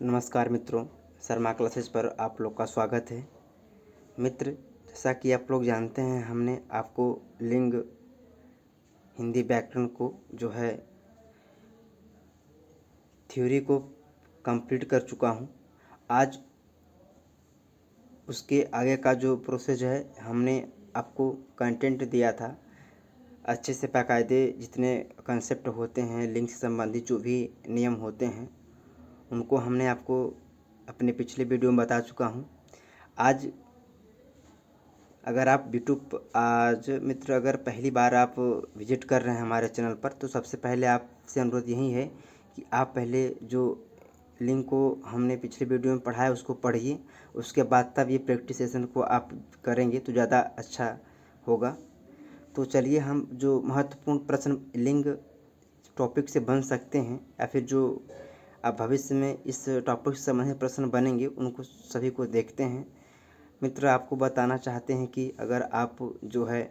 नमस्कार मित्रों, शर्मा क्लासेस पर आप लोग का स्वागत है। मित्र, जैसा कि आप लोग जानते हैं, हमने आपको लिंग हिंदी व्याकरण को जो है थ्योरी को कंप्लीट कर चुका हूं। आज उसके आगे का जो प्रोसेस है, हमने आपको कंटेंट दिया था अच्छे से बाकायदे। जितने कंसेप्ट होते हैं लिंग से संबंधित, जो भी नियम होते हैं, उनको हमने आपको अपने पिछले वीडियो में बता चुका हूं। आज अगर आप आज मित्र अगर पहली बार आप विजिट कर रहे हैं हमारे चैनल पर, तो सबसे पहले आपसे अनुरोध यही है कि आप पहले जो लिंक को हमने पिछले वीडियो में पढ़ाया उसको पढ़िए। उसके बाद तब ये प्रैक्टिस सेशन को आप करेंगे तो ज़्यादा अच्छा होगा। तो चलिए, हम जो महत्वपूर्ण प्रश्न लिंग टॉपिक से बन सकते हैं या फिर जो आप भविष्य में इस टॉपिक से संबंधित प्रश्न बनेंगे, उनको सभी को देखते हैं। मित्र, आपको बताना चाहते हैं कि अगर आप जो है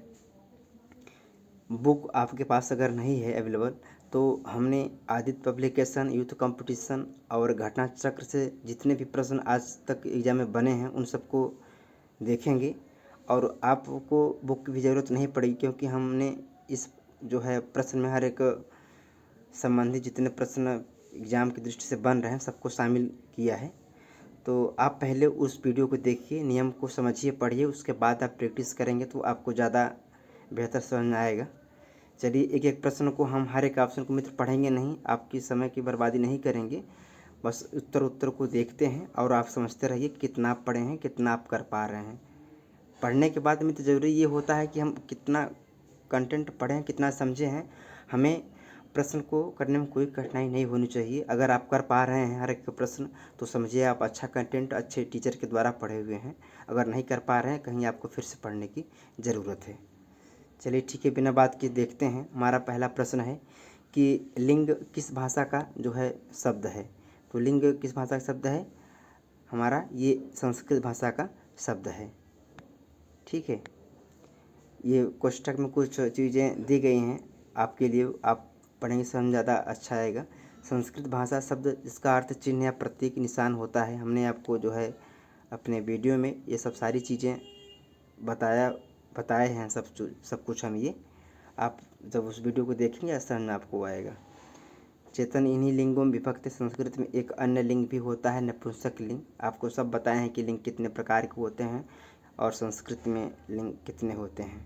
बुक आपके पास अगर नहीं है अवेलेबल, तो हमने आदित्य पब्लिकेशन, यूथ कंपटीशन और घटना चक्र से जितने भी प्रश्न आज तक एग्जाम में बने हैं उन सबको देखेंगे। और आपको बुक की भी ज़रूरत नहीं पड़ेगी, क्योंकि हमने इस जो है प्रश्न में हर एक संबंधित जितने प्रश्न एग्ज़ाम की दृष्टि से बन रहे हैं सबको शामिल किया है। तो आप पहले उस वीडियो को देखिए, नियम को समझिए, पढ़िए, उसके बाद आप प्रैक्टिस करेंगे तो आपको ज़्यादा बेहतर समझ में आएगा। चलिए, एक एक प्रश्न को हम हर एक ऑप्शन को मित्र पढ़ेंगे नहीं, आपकी समय की बर्बादी नहीं करेंगे। बस उत्तर को देखते हैं और आप समझते रहिए कितना आप पढ़े हैं, कितना आप कर पा रहे हैं। पढ़ने के बाद मित्र ज़रूरी ये होता है कि हम कितना कंटेंट पढ़ें, कितना समझे हैं। हमें प्रश्न को करने में कोई कठिनाई नहीं होनी चाहिए। अगर आप कर पा रहे हैं हर एक प्रश्न, तो समझिए आप अच्छा कंटेंट अच्छे टीचर के द्वारा पढ़े हुए हैं। अगर नहीं कर पा रहे हैं, कहीं आपको फिर से पढ़ने की ज़रूरत है। चलिए ठीक है, बिना बात के देखते हैं। हमारा पहला प्रश्न है कि लिंग किस भाषा का जो है शब्द है। तो लिंग किस भाषा का शब्द है? हमारा ये संस्कृत भाषा का शब्द है। ठीक है, ये कोष्ठक में कुछ चीज़ें दी गई हैं आपके लिए, आप पढ़ेंगे समझ ज़्यादा अच्छा आएगा। संस्कृत भाषा शब्द जिसका अर्थ चिन्ह या प्रतीक निशान होता है। हमने आपको जो है अपने वीडियो में ये सब सारी चीज़ें बताए हैं, सब कुछ हम ये आप जब उस वीडियो को देखेंगे समझ में आपको आएगा। चेतन इन्हीं लिंगों में विभक्त। संस्कृत में एक अन्य लिंग भी होता है, नपुंसक लिंग। आपको सब बताए हैं कि लिंग कितने प्रकार के होते हैं और संस्कृत में लिंग कितने होते हैं।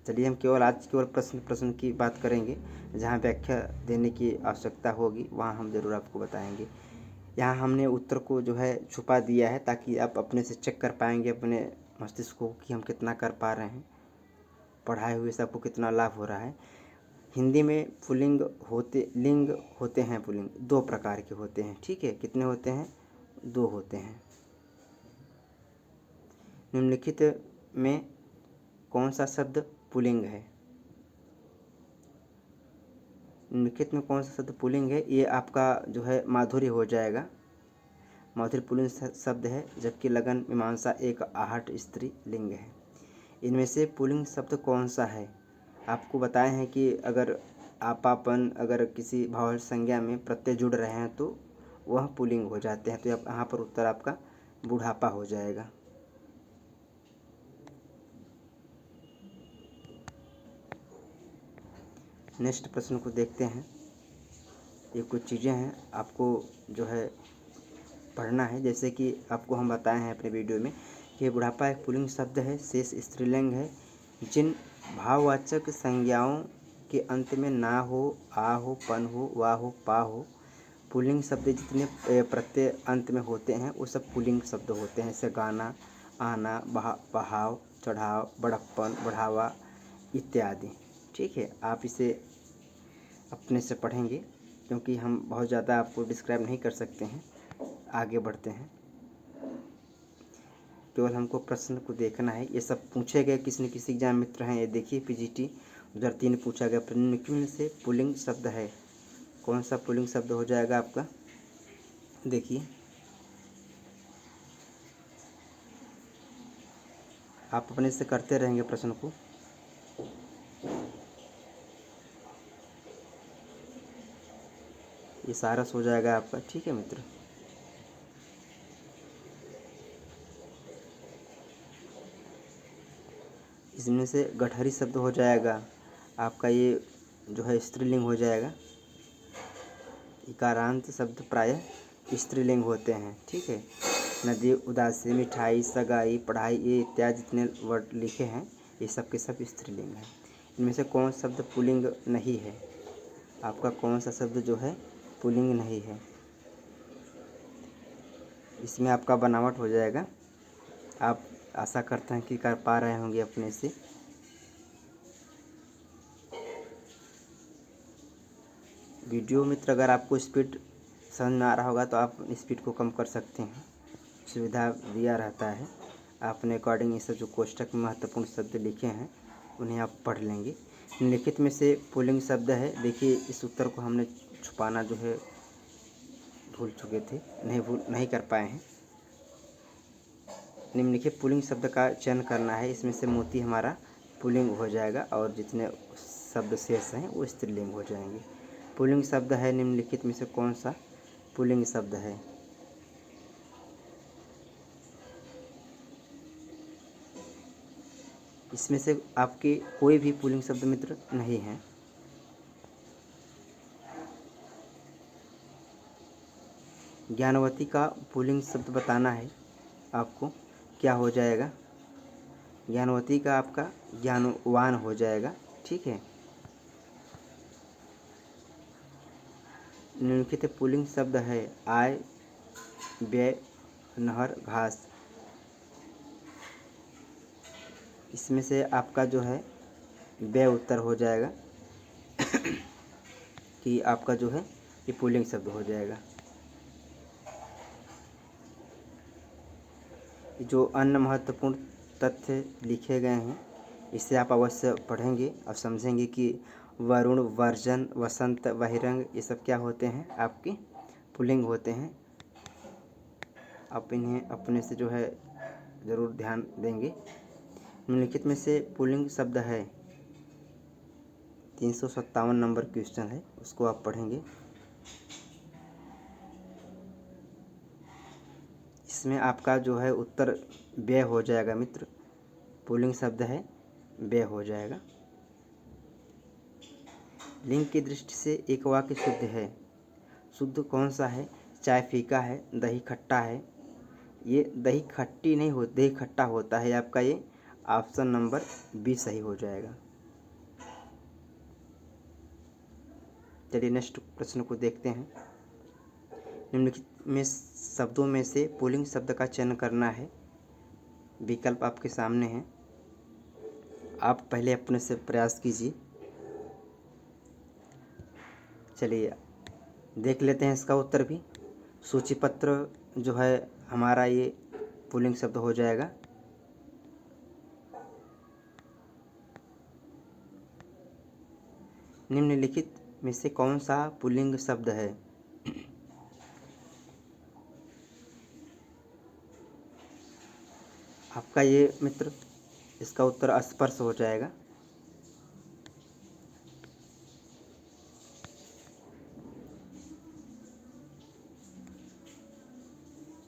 चलिए, हम केवल प्रश्न की बात करेंगे। जहाँ व्याख्या देने की आवश्यकता होगी वहाँ हम ज़रूर आपको बताएंगे। यहाँ हमने उत्तर को जो है छुपा दिया है ताकि आप अपने से चेक कर पाएंगे अपने मस्तिष्क को कि हम कितना कर पा रहे हैं, पढ़ाए हुए से आपको कितना लाभ हो रहा है। हिंदी में लिंग होते हैं पुल्लिंग 2 प्रकार के होते हैं। ठीक है, कितने होते हैं? 2 होते हैं। निम्नलिखित में कौन सा शब्द पुल्लिंग है? निम्नलिखित में कौन सा शब्द पुल्लिंग है? ये आपका जो है माधुर्य हो जाएगा। माधुर्य पुल्लिंग शब्द है, जबकि लगन मीमांसा एक आहट स्त्री लिंग है। इनमें से पुल्लिंग शब्द कौन सा है? आपको बताए हैं कि अगर आपापन अगर किसी भाव संज्ञा में प्रत्यय जुड़ रहे हैं तो वह पुल्लिंग हो जाते हैं। तो यहाँ पर उत्तर आपका बुढ़ापा हो जाएगा। नेक्स्ट प्रश्न को देखते हैं। ये कुछ चीज़ें हैं आपको जो है पढ़ना है। जैसे कि आपको हम बताए हैं अपने वीडियो में कि बुढ़ापा एक पुल्लिंग शब्द है, शेष स्त्रीलिंग है। जिन भाववाचक संज्ञाओं के अंत में ना हो, आ हो, पन हो, वा हो, पा हो, पुल्लिंग शब्द जितने प्रत्यय अंत में होते हैं वो सब पुल्लिंग शब्द होते हैं। जैसे गाना, आना, बहाव, चढ़ाव, बड़प्पन, बढ़ावा इत्यादि। ठीक है, आप इसे अपने से पढ़ेंगे क्योंकि हम बहुत ज़्यादा आपको डिस्क्राइब नहीं कर सकते हैं। आगे बढ़ते हैं। केवल हमको प्रश्न को देखना है। ये सब पूछे गए किसी न किसी एग्जाम मित्र हैं। ये देखिए, पीजीटी 2003 में पूछा गया। निम्नलिखित से पुल्लिंग शब्द है, कौन सा पुल्लिंग शब्द हो जाएगा आपका? देखिए, आप अपने से करते रहेंगे प्रश्न को। ये सारस हो जाएगा आपका। ठीक है मित्र, इसमें से गठरी शब्द हो जाएगा आपका, ये जो है स्त्रीलिंग हो जाएगा। इकारांत शब्द प्रायः स्त्रीलिंग होते हैं। ठीक है, नदी, उदासी, मिठाई, सगाई, पढ़ाई, ये इत्यादि जितने वर्ड लिखे हैं ये सब के सब स्त्रीलिंग हैं। इनमें से कौन शब्द पुल्लिंग नहीं है? आपका कौन सा शब्द जो है पुल्लिंग नहीं है? इसमें आपका बनावट हो जाएगा। आप आशा करते हैं कि कर पा रहे होंगे अपने से। वीडियो मित्र अगर आपको स्पीड समझ में आ रहा होगा तो आप स्पीड को कम कर सकते हैं, सुविधा दिया रहता है। अपने अकॉर्डिंग ये सब जो कोष्ठक में महत्वपूर्ण शब्द लिखे हैं उन्हें आप पढ़ लेंगे। निम्नलिखित में से पुल्लिंग शब्द है, देखिए इस उत्तर को हमने छुपाना जो है भूल चुके थे, नहीं कर पाए हैं। निम्नलिखित पुल्लिंग शब्द का चयन करना है, इसमें से मोती हमारा पुल्लिंग हो जाएगा और जितने शब्द शेष हैं वो स्त्रीलिंग हो जाएंगे। पुल्लिंग शब्द है निम्नलिखित में से कौन सा पुल्लिंग शब्द है? इसमें से आपके कोई भी पुल्लिंग शब्द मित्र नहीं है। ज्ञानवती का पुल्लिंग शब्द बताना है आपको, क्या हो जाएगा? ज्ञानवती का आपका ज्ञानवान हो जाएगा। ठीक है, निम्नलिखित पुल्लिंग शब्द है आय, व्यय, नहर, घास। इसमें से आपका जो है व्यय उत्तर हो जाएगा कि आपका जो है ये पुल्लिंग शब्द हो जाएगा। जो अन्य महत्वपूर्ण तथ्य लिखे गए हैं इसे आप अवश्य पढ़ेंगे और समझेंगे कि वरुण, वर्जन, वसंत, बहिरंग ये सब क्या होते हैं? आपके पुल्लिंग होते हैं। आप इन्हें अपने से जो है ज़रूर ध्यान देंगे। निम्नलिखित में से पुल्लिंग शब्द है, 357 नंबर क्वेश्चन है, उसको आप पढ़ेंगे। इसमें आपका जो है उत्तर व्यय हो जाएगा मित्र। पुल्लिंग शब्द है, व्यय हो जाएगा। लिंग की दृष्टि से एक वाक्य शुद्ध है, शुद्ध कौन सा है? चाय फीका है, दही खट्टा है। ये दही खट्टी नहीं हो, दही खट्टा होता है। आपका ये ऑप्शन नंबर बी सही हो जाएगा। चलिए नेक्स्ट प्रश्न को देखते हैं। निम्नलिखित में शब्दों में से पुल्लिंग शब्द का चयन करना है। विकल्प आपके सामने हैं, आप पहले अपने से प्रयास कीजिए। चलिए देख लेते हैं इसका उत्तर भी। सूचीपत्र जो है हमारा ये पुल्लिंग शब्द हो जाएगा। निम्नलिखित में से कौन सा पुल्लिंग शब्द है? आपका ये मित्र इसका उत्तर स्पर्श हो जाएगा।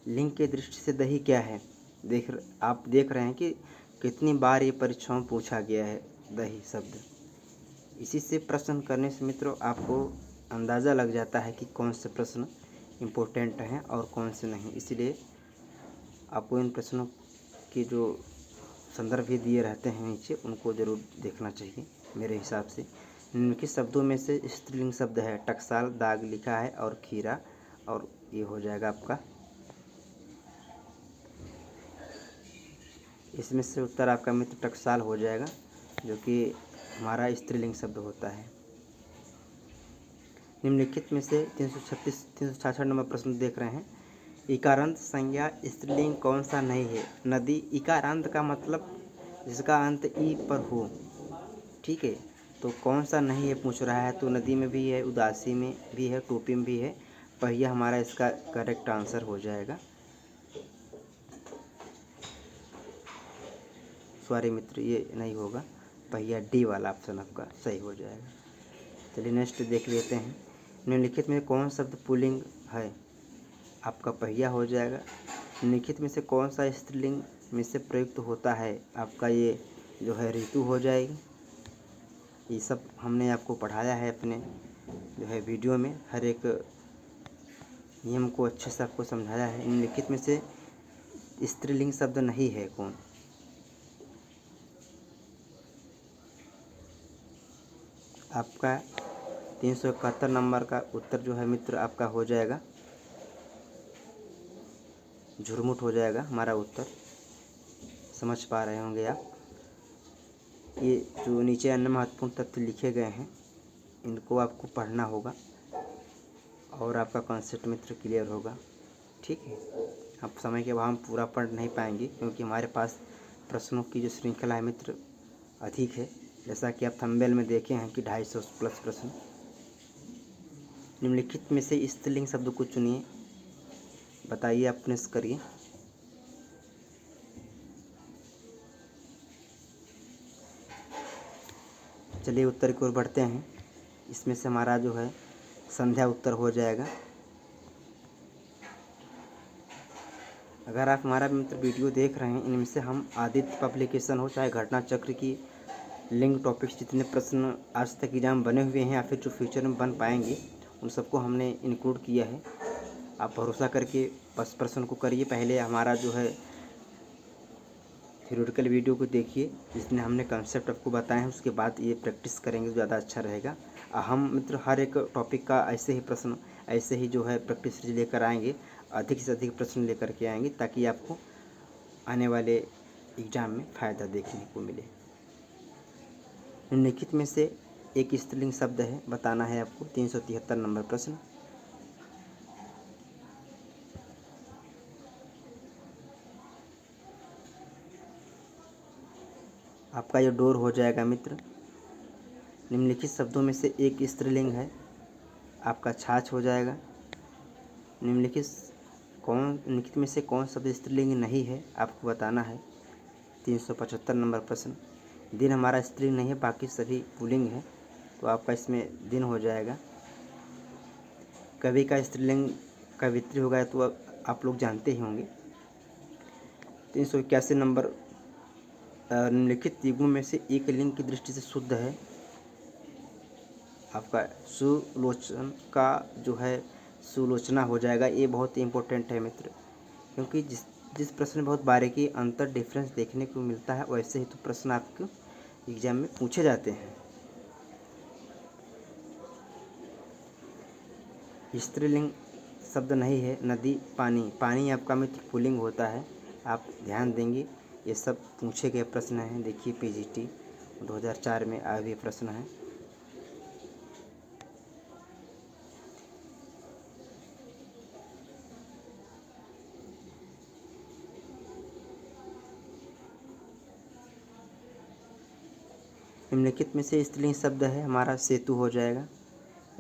लिंग की दृष्टि से दही क्या है? आप देख रहे हैं कि कितनी बार ये परीक्षाओं में पूछा गया है दही शब्द। इसी से प्रश्न करने से मित्रों आपको अंदाज़ा लग जाता है कि कौन से प्रश्न इम्पोर्टेंट हैं और कौन से नहीं। इसलिए आपको इन प्रश्नों के जो संदर्भ भी दिए रहते हैं नीचे उनको ज़रूर देखना चाहिए मेरे हिसाब से। निम्नलिखित शब्दों में से स्त्रीलिंग शब्द है, टकसाल, दाग लिखा है और खीरा, और ये हो जाएगा आपका। इसमें से उत्तर आपका मित्र टकसाल हो जाएगा, जो कि हमारा स्त्रीलिंग शब्द होता है। निम्नलिखित में से 366 नंबर प्रश्न देख रहे हैं। इकारांत संज्ञा स्त्रीलिंग कौन सा नहीं है? नदी। इकारांत का मतलब जिसका अंत ई पर हो। ठीक है, तो कौन सा नहीं है पूछ रहा है, तो नदी में भी है, उदासी में भी है, टोपी में भी है। पहिया हमारा इसका करेक्ट आंसर हो जाएगा। सॉरी मित्र, ये नहीं होगा, पहिया डी वाला ऑप्शन आपका सही हो जाएगा। चलिए नेक्स्ट देख लेते हैं। निम्नलिखित में कौन शब्द पुल्लिंग है? आपका पहिया हो जाएगा। निम्नलिखित में से कौन सा स्त्रीलिंग में से प्रयुक्त होता है? आपका ये जो है ऋतु हो जाएगी। ये सब हमने आपको पढ़ाया है अपने जो है वीडियो में, हर एक नियम को अच्छे से आपको समझाया है। निम्नलिखित में से स्त्रीलिंग शब्द नहीं है कौन? आपका 371 नंबर का उत्तर जो है मित्र आपका हो जाएगा झुरमुट हो जाएगा हमारा उत्तर। समझ पा रहे होंगे आप। ये जो नीचे अन्य महत्वपूर्ण तथ्य लिखे गए हैं इनको आपको पढ़ना होगा और आपका कॉन्सेप्ट मित्र क्लियर होगा। ठीक है, अब समय के अभाव हम पूरा पढ़ नहीं पाएंगे क्योंकि हमारे पास प्रश्नों की जो श्रृंखला है मित्र अधिक है, जैसा कि आप थंबनेल में देखे हैं कि 250 प्लस प्रश्न। निम्नलिखित में से स्त्रीलिंग शब्द को चुनिए, बताइए, अपने से करिए। चलिए उत्तर की ओर बढ़ते हैं। इसमें से हमारा जो है संध्या उत्तर हो जाएगा। अगर आप हमारा मित्र वीडियो देख रहे हैं, इनमें से हम आदित्य पब्लिकेशन हो चाहे घटना चक्र की लिंक टॉपिक्स जितने प्रश्न आज तक एग्जाम बने हुए हैं या फिर जो फ्यूचर में बन पाएंगे उन सबको हमने इंक्लूड किया है। आप भरोसा करके बस प्रश्न को करिए। पहले हमारा जो है थ्योरेटिकल वीडियो को देखिए जिसमें हमने कंसेप्ट आपको बताए हैं, उसके बाद ये प्रैक्टिस करेंगे तो ज़्यादा अच्छा रहेगा। हम मित्र हर एक टॉपिक का ऐसे ही प्रश्न, ऐसे ही जो है प्रैक्टिस लेकर आएंगे, अधिक से अधिक प्रश्न लेकर के आएंगे ताकि आपको आने वाले एग्ज़ाम में फ़ायदा देखने को मिले। निम्नलिखित में से एक स्त्रीलिंग शब्द है, बताना है आपको। 373 नंबर प्रश्न। आपका ये डोर हो जाएगा मित्र। निम्नलिखित शब्दों में से एक स्त्रीलिंग है, आपका छाछ हो जाएगा। निम्नलिखित में से कौन शब्द स्त्रीलिंग नहीं है, आपको बताना है। 375 नंबर प्रश्न। दिन हमारा स्त्रीलिंग नहीं है, बाकी सभी पुल्लिंग है, तो आपका इसमें दिन हो जाएगा। कवि का स्त्रीलिंग कवित्री होगा, तो आप लोग जानते ही होंगे। 381 नंबर। निम्नलिखित युगों में से एक लिंग की दृष्टि से शुद्ध है, आपका सुलोचन का जो है सुलोचना हो जाएगा। ये बहुत ही इम्पोर्टेंट है मित्र, क्योंकि जिस प्रश्न में बहुत बारीकी अंतर डिफरेंस देखने को मिलता है वैसे ही तो प्रश्न आपको एग्जाम में पूछे जाते हैं। स्त्रीलिंग शब्द नहीं है, नदी, पानी। पानी आपका मित्र पुल्लिंग होता है, आप ध्यान देंगे। ये सब पूछे गए प्रश्न हैं। देखिए पीजीटी 2004 में आए हुए प्रश्न हैं। निम्नलिखित में से स्त्रीलिंग शब्द है, हमारा सेतु हो जाएगा।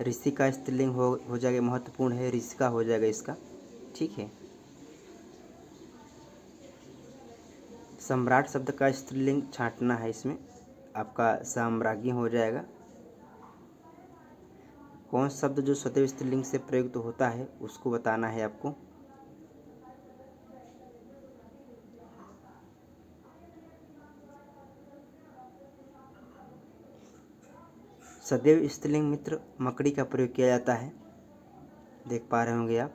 ऋषि का स्त्रीलिंग हो जाएगा, महत्वपूर्ण है, ऋषिका हो जाएगा इसका। ठीक है। सम्राट शब्द का स्त्रीलिंग छांटना है, इसमें आपका साम्राज्ञी हो जाएगा। कौन शब्द जो सदैव स्त्रीलिंग से प्रयुक्त होता है उसको बताना है आपको। सदैव स्त्रीलिंग मित्र मकड़ी का प्रयोग किया जाता है, देख पा रहे होंगे आप।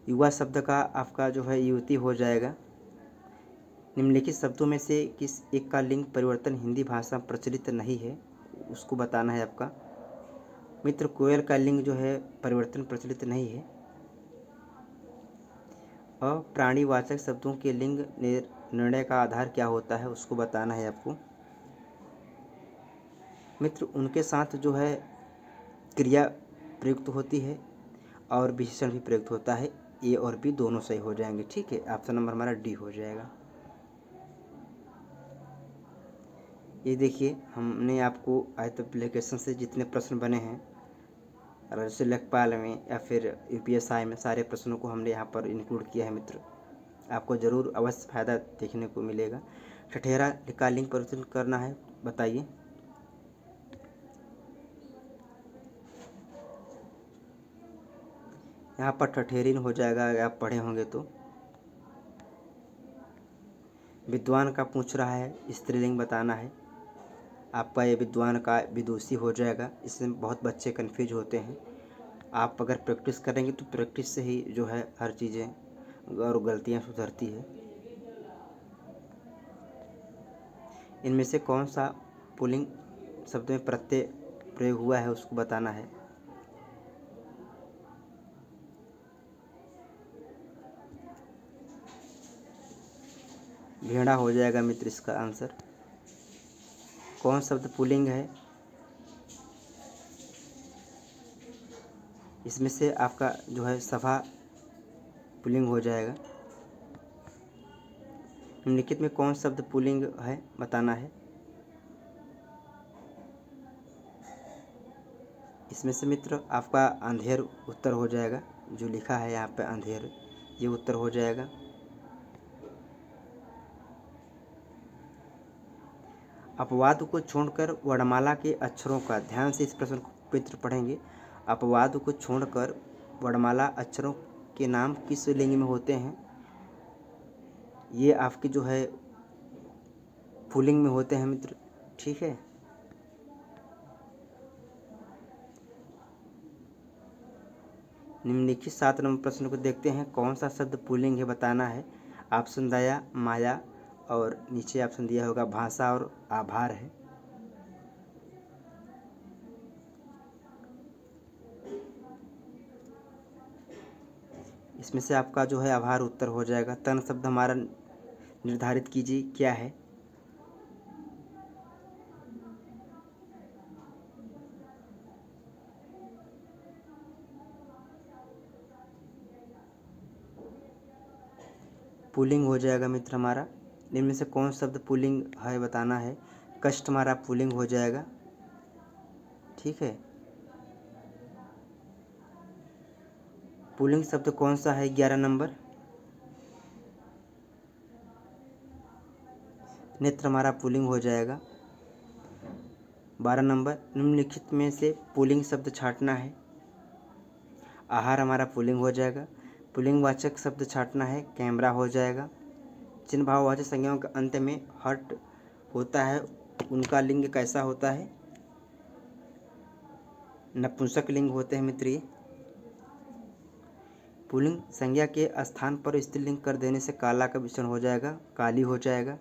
युवा शब्द का आपका जो है युवती हो जाएगा। निम्नलिखित शब्दों में से किस एक का लिंग परिवर्तन हिंदी भाषा में प्रचलित नहीं है, उसको बताना है आपका। मित्र कोयल का लिंग जो है परिवर्तन प्रचलित नहीं है। और प्राणीवाचक शब्दों के लिंग निर्णय का आधार क्या होता है, उसको बताना है आपको। मित्र उनके साथ जो है क्रिया प्रयुक्त होती है और विशेषण भी प्रयुक्त होता है। ए और बी दोनों सही हो जाएंगे। ठीक है, ऑप्शन नंबर हमारा डी हो जाएगा। ये देखिए हमने आपको आयत एप्लीकेशन से जितने प्रश्न बने हैं जैसे लेखपाल में या फिर यूपीएसआई में, सारे प्रश्नों को हमने यहाँ पर इंक्लूड किया है मित्र। आपको ज़रूर अवश्य फ़ायदा देखने को मिलेगा। ठठेरा का लिंग परिवर्तन करना है, बताइए। यहाँ पर ठठेरिन हो जाएगा, अगर आप पढ़े होंगे तो। विद्वान का पूछ रहा है, स्त्रीलिंग बताना है। आपका ये विद्वान का विदुषी हो जाएगा। इसमें बहुत बच्चे कन्फ्यूज होते हैं। आप अगर प्रैक्टिस करेंगे तो प्रैक्टिस से ही जो है हर चीज़ें और गलतियाँ सुधरती है। इनमें से कौन सा पुल्लिंग शब्द में प्रत्यय प्रयोग हुआ है उसको बताना है। भेड़ा हो जाएगा मित्र इसका आंसर। कौन शब्द पुल्लिंग है, इसमें से आपका जो है सभा पुल्लिंग हो जाएगा। निम्नलिखित में कौन शब्द पुल्लिंग है बताना है। इसमें से मित्र आपका अंधेर उत्तर हो जाएगा। जो लिखा है यहाँ पे अंधेर, ये उत्तर हो जाएगा। अपवाद को छोड़कर वर्णमाला के अक्षरों का, ध्यान से इस प्रश्न को मित्र पढ़ेंगे। अपवाद को छोड़कर वर्णमाला अक्षरों के नाम किस लिंग में होते हैं। ये आपके जो है पुल्लिंग में होते हैं मित्र, ठीक है। निम्नलिखित 7 नंबर प्रश्न को देखते हैं। कौन सा शब्द पुल्लिंग है बताना है। ऑप्शन दया, माया और नीचे ऑप्शन दिया होगा भाषा और आभार है। इसमें से आपका जो है आभार उत्तर हो जाएगा। तन शब्द हमारा निर्धारित कीजिए क्या है। पुल्लिंग हो जाएगा मित्र हमारा। इनमें से कौन शब्द पुल्लिंग है बताना है। कष्ट हमारा पुल्लिंग हो जाएगा, ठीक है। पुल्लिंग शब्द कौन सा है 11 नंबर। नेत्र हमारा पुल्लिंग हो जाएगा। 12 नंबर, निम्नलिखित में से पुल्लिंग शब्द छांटना है। आहार हमारा पुल्लिंग हो जाएगा। पुल्लिंगवाचक शब्द छांटना है, कैमरा हो जाएगा। चिन्ह भाववाचक संज्ञाओं के अंत में हट होता है, उनका लिंग कैसा होता है। नपुंसक लिंग होते हैं मित्र ये। पुल्लिंग संज्ञा के स्थान पर स्त्रीलिंग कर देने से काला का विषण हो जाएगा, काली हो जाएगा।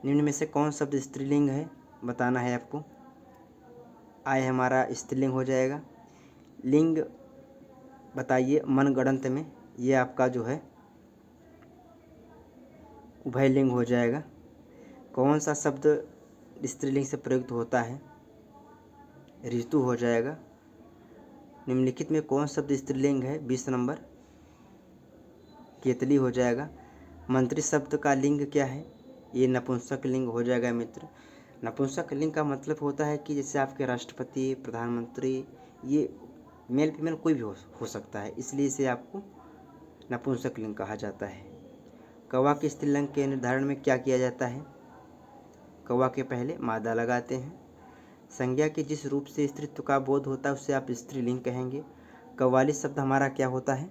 निम्न में से कौन शब्द स्त्रीलिंग है बताना है आपको। आय हमारा स्त्रीलिंग हो जाएगा। लिंग बताइए मनगढ़ंत में, ये आपका जो है उभयलिंग हो जाएगा। कौन सा शब्द स्त्रीलिंग से प्रयुक्त होता है। ऋतु हो जाएगा। निम्नलिखित में कौन शब्द स्त्रीलिंग है 20 नंबर। केतली हो जाएगा। मंत्री शब्द का लिंग क्या है। ये नपुंसक लिंग हो जाएगा मित्र। नपुंसक लिंग का मतलब होता है कि जैसे आपके राष्ट्रपति, प्रधानमंत्री, ये मेल फीमेल कोई भी हो सकता है, इसलिए इसे आपको नपुंसक लिंग कहा जाता है। कौवा के स्त्रीलिंग के निर्धारण में क्या किया जाता है। कौवा के पहले मादा लगाते हैं। संज्ञा के जिस रूप से स्त्रीत्व का बोध होता है उससे आप स्त्रीलिंग कहेंगे। कव्वाली शब्द हमारा क्या होता है।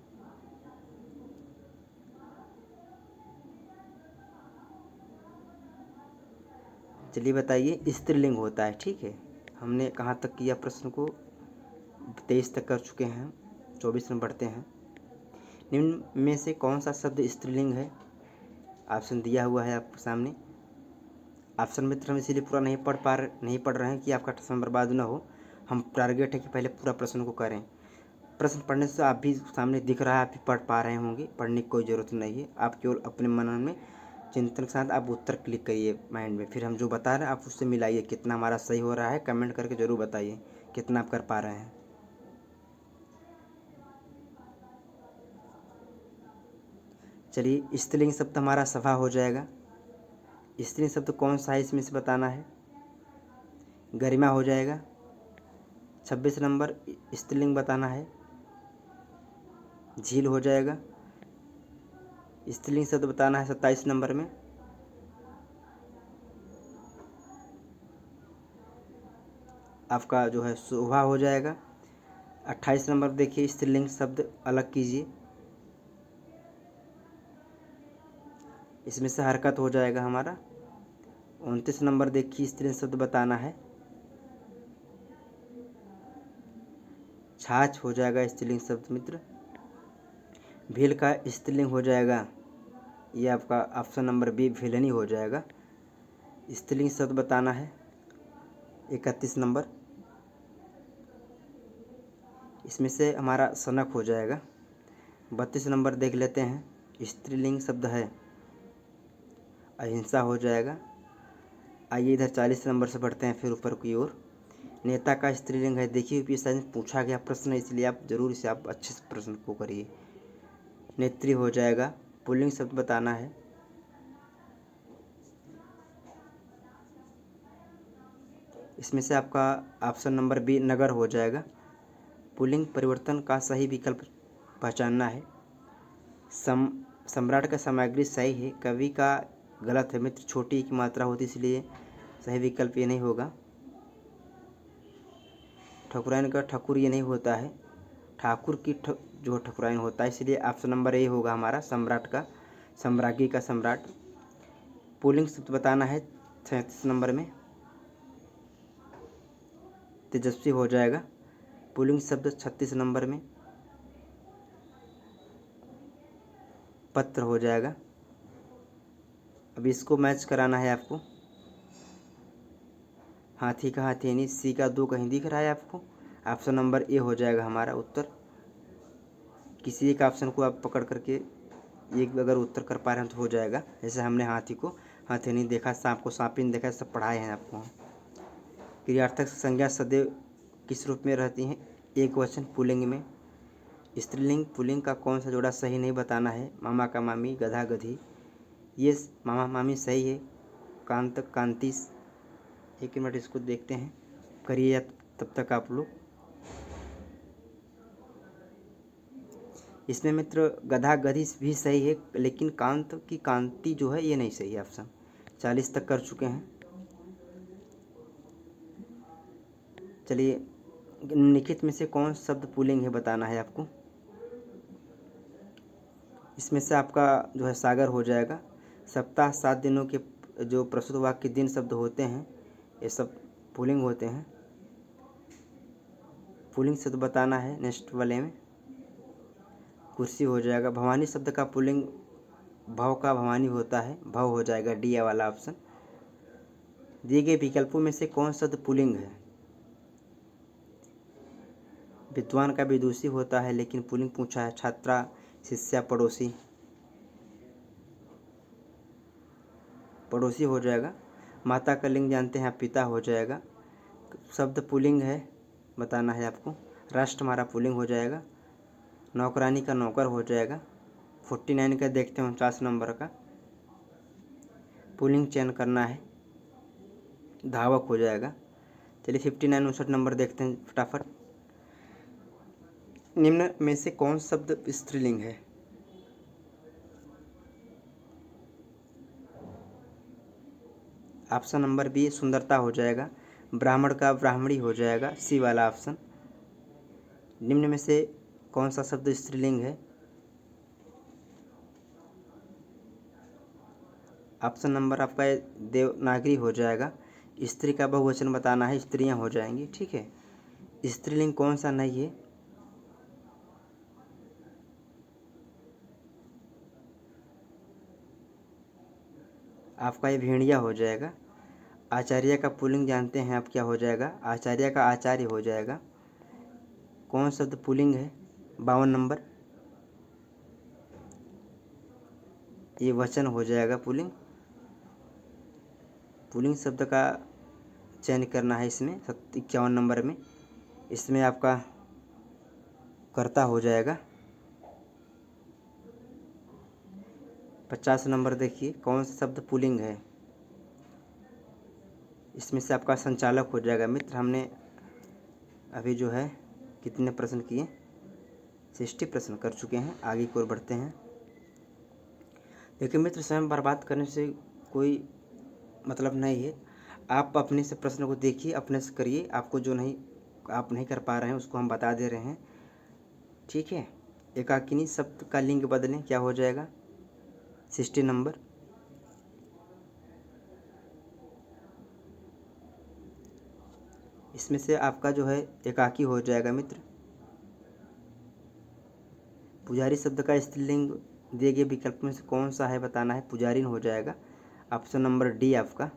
चलिए बताइए, स्त्रीलिंग होता है, ठीक है। हमने कहाँ तक किया प्रश्न को, 23 तक कर चुके हैं, 24 में बढ़ते हैं। निम्न में से कौन सा शब्द स्त्रीलिंग है। ऑप्शन दिया हुआ है आपके सामने। ऑप्शन मित्र हम इसीलिए पूरा नहीं पढ़ रहे हैं कि आपका समय बर्बाद ना हो। हम टारगेट है कि पहले पूरा प्रश्न को करें। प्रश्न पढ़ने से आप भी सामने दिख रहा है, आप भी पढ़ पा रहे होंगे, पढ़ने की कोई ज़रूरत नहीं है। आप केवल अपने मनन में चिंतन के साथ आप उत्तर क्लिक करिए माइंड में, फिर हम जो बता रहे हैं आप उससे मिलाइए। कितना हमारा सही हो रहा है कमेंट करके ज़रूर बताइए कितना आप कर पा रहे हैं। चलिए, स्त्रीलिंग शब्द हमारा सभा हो जाएगा। स्त्रीलिंग शब्द कौन सा है इसमें से बताना है। गरिमा हो जाएगा। 26 नंबर, स्त्रीलिंग बताना है। झील हो जाएगा। स्त्रीलिंग शब्द बताना है 27 नंबर में। आपका जो है शोभा हो जाएगा। 28 नंबर देखिए, स्त्रीलिंग शब्द अलग कीजिए। इसमें से हरकत हो जाएगा हमारा। 29 नंबर देखिए, स्त्रीलिंग शब्द बताना है। छाछ हो जाएगा स्त्रीलिंग शब्द मित्र। भील का स्त्रीलिंग हो जाएगा, ये आपका ऑप्शन नंबर बी भेलनी हो जाएगा। स्त्रीलिंग शब्द बताना है 31 नंबर। इसमें से हमारा सनक हो जाएगा। 32 नंबर देख लेते हैं, स्त्रीलिंग शब्द है अहिंसा हो जाएगा। आइए इधर 40 नंबर से बढ़ते हैं फिर ऊपर की ओर। नेता का स्त्रीलिंग है, देखिए यूपीएससी में पूछा गया प्रश्न है, इसलिए आप जरूर इसे आप अच्छे से प्रश्न को करिए। नेत्री हो जाएगा। पुल्लिंग शब्द बताना है। इसमें से आपका ऑप्शन नंबर बी नगर हो जाएगा। पुल्लिंग परिवर्तन का सही विकल्प पहचानना है। सम्राट का सामग्री सही है, कवि का गलत है मित्र, छोटी की मात्रा होती इसलिए सही विकल्प ये नहीं होगा। ठकुराइन का ठकुर ये नहीं होता है, ठाकुर की जो ठकुराइन होता है, इसलिए ऑप्शन नंबर ए होगा हमारा, सम्राट का, सम्राज्ञी का सम्राट। पुल्लिंग शब्द बताना है 37 नंबर में, तेजस्वी हो जाएगा। पुल्लिंग शब्द 36 नंबर में, पत्र हो जाएगा। अब इसको मैच कराना है आपको। हाथी का हथेनी, सी का दो कहीं दिख रहा है आपको, ऑप्शन नंबर ए हो जाएगा हमारा उत्तर। किसी एक ऑप्शन को आप पकड़ करके एक अगर उत्तर कर पा रहे हैं तो हो जाएगा। जैसे हमने हाथी को हथेनी देखा, सांप को सांपिन देखा, सब पढ़ाए हैं आपको। क्रियार्थक संज्ञा सदैव किस रूप में रहती हैं? एक वचन पुल्लिंग में। स्त्रीलिंग पुल्लिंग का कौन सा जोड़ा सही नहीं बताना है? मामा का मामी, गधा गधी, ये मामा मामी सही है। कांत कांतिस, एक मिनट इसको देखते हैं, करिए तब तक आप लोग। इसमें मित्र गधा गधी भी सही है, लेकिन कांत की कांति जो है ये नहीं सही है ऑप्शन। 40 तक कर चुके हैं। चलिए, निम्नलिखित में से कौन शब्द पुल्लिंग है बताना है आपको। इसमें से आपका जो है सागर हो जाएगा। सप्ताह 7 दिनों के जो प्रस्तुत वाक्य दिन शब्द होते हैं ये सब पुल्लिंग होते हैं। पुल्लिंग शब्द बताना है नेक्स्ट वाले में। कुर्सी हो जाएगा। भवानी शब्द का पुल्लिंग भव का भवानी होता है, भव हो जाएगा डी वाला ऑप्शन। दिए गए विकल्पों में से कौन शब्द पुल्लिंग है? विद्वान का विदुषी होता है, लेकिन पुल्लिंग पूछा है। छात्रा, शिष्या, पड़ोसी, पड़ोसी हो जाएगा। माता का लिंग जानते हैं आप, पिता हो जाएगा। शब्द पुल्लिंग है बताना है आपको। राष्ट्र हमारा पुल्लिंग हो जाएगा। नौकरानी का नौकर हो जाएगा। 49 का देखते हैं 49 नंबर का, पुल्लिंग चयन करना है, धावक हो जाएगा। चलिए 59 59 नंबर देखते हैं फटाफट। निम्न में से कौन शब्द स्त्रीलिंग है? ऑप्शन नंबर बी सुंदरता हो जाएगा। ब्राह्मण का ब्राह्मणी हो जाएगा, सी वाला ऑप्शन। निम्न में से कौन सा शब्द स्त्रीलिंग है? ऑप्शन नंबर आपका देवनागरी हो जाएगा। स्त्री का बहुवचन बताना है, स्त्रियां हो जाएंगी, ठीक है। स्त्रीलिंग कौन सा नहीं है? आपका ये भेड़िया हो जाएगा। आचार्य का पुल्लिंग जानते हैं आप, क्या हो जाएगा? आचार्य का आचार्य हो जाएगा। कौन शब्द पुल्लिंग है? 52 नंबर, ये वचन हो जाएगा पुल्लिंग। पुल्लिंग शब्द का चयन करना है इसमें 51 नंबर में। इसमें आपका कर्ता हो जाएगा। 50 नंबर देखिए, कौन सा शब्द पुल्लिंग है? इसमें से आपका संचालक हो जाएगा। मित्र हमने अभी जो है कितने प्रश्न किए? 60 प्रश्न कर चुके हैं। आगे की ओर बढ़ते हैं। देखिए मित्र, समय बर्बाद करने से कोई मतलब नहीं है। आप अपने से प्रश्न को देखिए, अपने से करिए। आपको जो नहीं आप नहीं कर पा रहे हैं उसको हम बता दे रहे हैं, ठीक है। एकाकिनी शब्द का लिंग बदलें, क्या हो जाएगा 60 नंबर। इसमें से आपका जो है एकाकी हो जाएगा मित्र। पुजारी शब्द का स्त्रीलिंग दिए गए विकल्प में से कौन सा है बताना है, पुजारिन हो जाएगा, ऑप्शन नंबर डी आपका।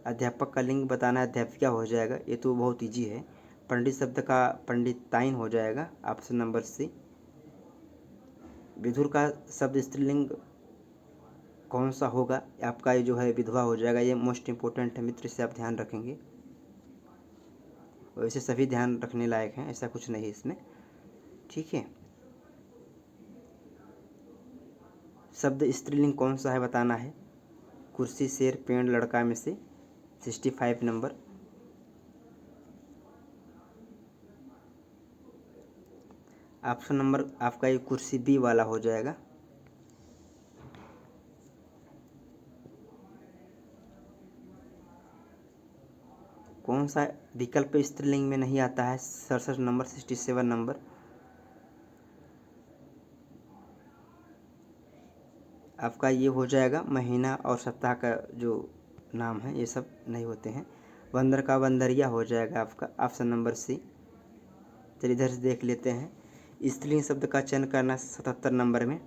अध्यापक का लिंग बताना है, अध्यापिका हो जाएगा, ये तो बहुत इजी है। पंडित शब्द का पंडिताइन हो जाएगा, ऑप्शन नंबर सी। विधुर का शब्द स्त्रीलिंग कौन सा होगा, आपका ये जो है विधवा हो जाएगा। ये मोस्ट इम्पोर्टेंट है मित्र, इसे आप ध्यान रखेंगे। वैसे सभी ध्यान रखने लायक हैं, ऐसा कुछ नहीं इसमें, ठीक है। शब्द स्त्रीलिंग कौन सा है बताना है, कुर्सी, शेर, पेड़, लड़का में से 65 नंबर। ऑप्शन नंबर आपका ये कुर्सी बी वाला हो जाएगा। कौन सा विकल्प स्त्रीलिंग में नहीं आता है, 67 नंबर, 67 नंबर। आपका ये हो जाएगा महीना और सप्ताह का जो नाम है ये सब नहीं होते हैं। बंदर का बंदरिया हो जाएगा आपका, ऑप्शन नंबर सी। चलिए इधर से देख लेते हैं। स्त्रीलिंग शब्द का चयन करना 77 नंबर में।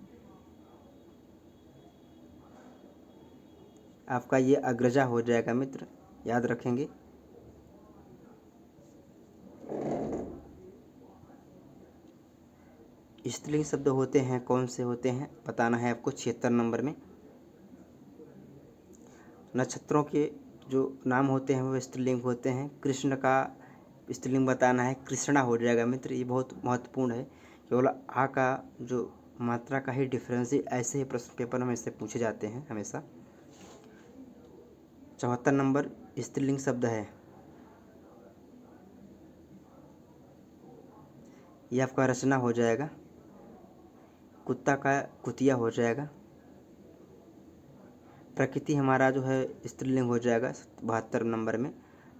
आपका ये अग्रजा हो जाएगा मित्र, याद रखेंगे। स्त्रीलिंग शब्द होते हैं कौन से होते हैं बताना है आपको 76 नंबर में। नक्षत्रों के जो नाम होते हैं वो स्त्रीलिंग होते हैं। कृष्ण का स्त्रीलिंग बताना है, कृष्णा हो जाएगा मित्र, ये बहुत महत्वपूर्ण है। केवल आ का जो मात्रा का ही डिफरेंस है, ऐसे ही प्रश्न पेपर में इससे पूछे जाते हैं हमेशा। 74 नंबर स्त्रीलिंग शब्द है, ये आपका रचना हो जाएगा। कुत्ता का कुतिया हो जाएगा। प्रकृति हमारा जो है स्त्रीलिंग हो जाएगा 72 नंबर में।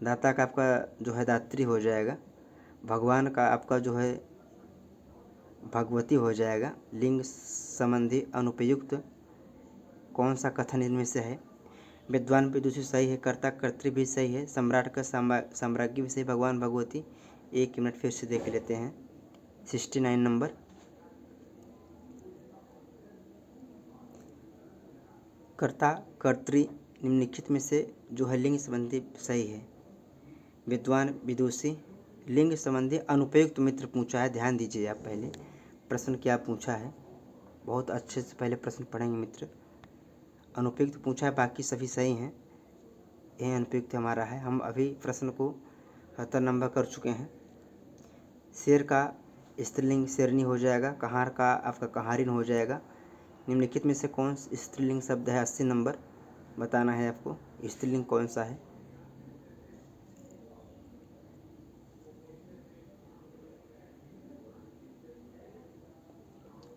दाता का आपका जो है दात्री हो जाएगा। भगवान का आपका जो है भगवती हो जाएगा। लिंग संबंधी अनुपयुक्त कौन सा कथन इनमें से है, विद्वान विदुषी सही है, कर्ता कर्तृ भी सही है, सम्राट का साम्राज्ञी भी सही, भगवान भगवती। 1 मिनट फिर से देख लेते हैं। 69 नंबर। कर्ता कर्तृ निम्नलिखित में से जो है लिंग संबंधी सही है। विद्वान विदुषी लिंग संबंधी अनुपयुक्त मित्र पूछा है, ध्यान दीजिए आप पहले प्रश्न क्या पूछा है, बहुत अच्छे से पहले प्रश्न पढ़ेंगे मित्र। अनुपयुक्त पूछा है, बाकी सभी सही हैं, यह अनुपयुक्त हमारा है। हम अभी प्रश्न को 70 नंबर कर चुके हैं। शेर का स्त्रीलिंग शेरनी हो जाएगा। कहार का आपका कहारिन हो जाएगा। निम्नलिखित में से कौन स्त्रीलिंग शब्द है, 80 नंबर बताना है आपको, स्त्रीलिंग कौन सा है।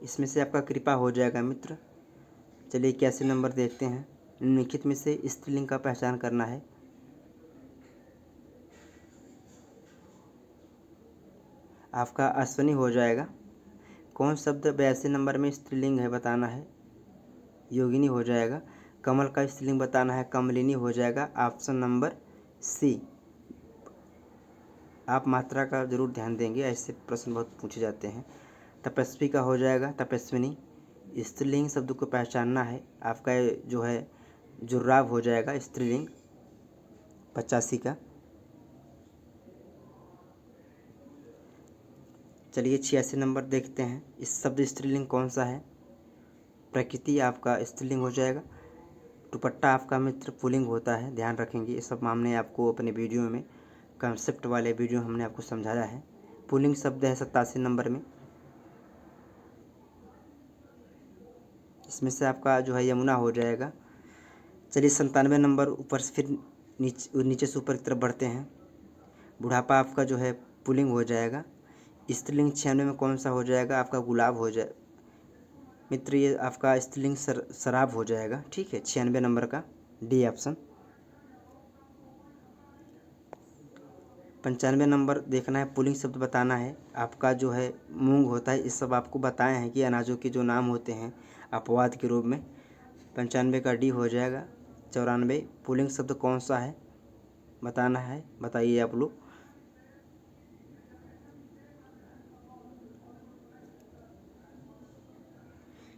इसमें से आपका कृपा हो जाएगा मित्र। चलिए 81 नंबर देखते हैं। निम्नलिखित में से स्त्रीलिंग का पहचान करना है। आपका अश्विनी हो जाएगा। कौन शब्द 82 नंबर में स्त्रीलिंग है बताना है, योगिनी हो जाएगा। कमल का स्त्रीलिंग बताना है, कमलिनी हो जाएगा, ऑप्शन नंबर सी। आप मात्रा का जरूर ध्यान देंगे, ऐसे प्रश्न बहुत पूछे जाते हैं। तपस्वी का हो जाएगा, तपस्विनी। स्त्रीलिंग शब्द को पहचानना है, आपका जो है जुर्राब हो जाएगा स्त्रीलिंग 85 का। चलिए 86 नंबर देखते हैं। इस शब्द स्त्रीलिंग कौन सा है, प्रकृति आपका स्त्रीलिंग हो जाएगा। दुपट्टा आपका मित्र पुल्लिंग होता है, ध्यान रखेंगे। ये सब हमने आपको अपने वीडियो में कंसेप्ट वाले वीडियो हमने आपको समझाया है। पुल्लिंग शब्द है 87 नंबर में। इसमें से आपका जो है यमुना हो जाएगा। चलिए 97 नंबर ऊपर से फिर नीचे से ऊपर की तरफ बढ़ते हैं। बुढ़ापा आपका जो है पुल्लिंग हो जाएगा। स्त्रीलिंग 96 में कौन सा हो जाएगा, आपका गुलाब हो जाए मित्र, ये आपका स्त्रीलिंग शराब हो जाएगा, ठीक है। 96 नंबर का डी ऑप्शन। 95 नंबर देखना है, पुल्लिंग शब्द बताना है। आपका जो है मूंग होता है, इस सब आपको बताए हैं कि अनाजों के जो नाम होते हैं अपवाद के रूप में। 95 का डी हो जाएगा। 94 पुल्लिंग शब्द कौन सा है बताना है, बताइए आप लोग।